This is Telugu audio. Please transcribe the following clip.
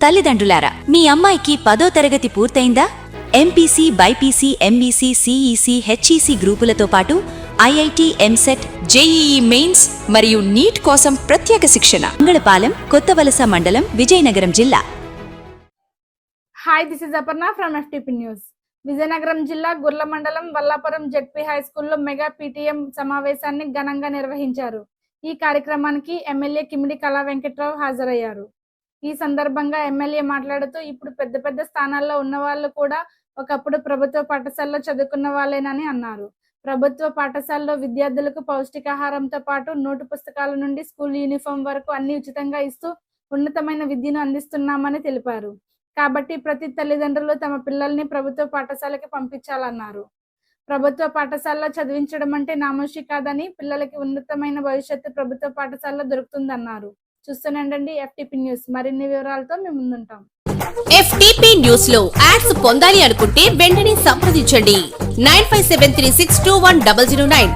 తల్లిదండ్రులారా, మీ అమ్మాయికి 10వ తరగతి పూర్తయిందా? MPC, BiPC, MEC, CEC, HEC గ్రూపులతో పాటు ఐఐటీ, ఎంసెట్, జేఈఈ మెయిన్స్ మరియు నీట్ కోసం ప్రత్యేక శిక్షణ. మంగళపాలెం, కొత్తవలస మండలం, విజయనగరం జిల్లా. Hi, this is Aparna from FTP news. Vizianagaram జిల్లా గుర్ల మండలం వల్లాపురం జెడ్పీ హై స్కూల్లో మెగా పీటీఎం సమావేశాన్ని ఘనంగా నిర్వహించారు. ఈ కార్యక్రమానికి ఎమ్మెల్యే కిమిడి కళా వెంకట్రావు హాజరయ్యారు. ఈ సందర్భంగా ఎమ్మెల్యే మాట్లాడుతూ, ఇప్పుడు పెద్ద పెద్ద స్థానాల్లో ఉన్న వాళ్ళు కూడా ఒకప్పుడు ప్రభుత్వ పాఠశాలలో చదువుకున్న వాళ్ళేనని అన్నారు. ప్రభుత్వ పాఠశాలలో విద్యార్థులకు పౌష్టికాహారంతో పాటు నోటు పుస్తకాల నుండి స్కూల్ యూనిఫామ్ వరకు అన్ని ఉచితంగా ఇస్తూ ఉన్నతమైన విద్యను అందిస్తున్నామని తెలిపారు. కాబట్టి ప్రతి తల్లిదండ్రులు తమ పిల్లల్ని ప్రభుత్వ పాఠశాలకి పంపించాలన్నారు. ప్రభుత్వ పాఠశాలలో చదివించడం అంటే నామోషి కాదని, పిల్లలకి ఉన్నతమైన భవిష్యత్తు ప్రభుత్వ పాఠశాలలో దొరుకుతుందన్నారు. చూస్తూనండి FTP న్యూస్. మరిన్ని వివరాలతో మేము ముందుంటాం. FTP న్యూస్ లో యాడ్స్ పొందాలి అనుకుంటే వెంటనే సంప్రదించండి 9573621009.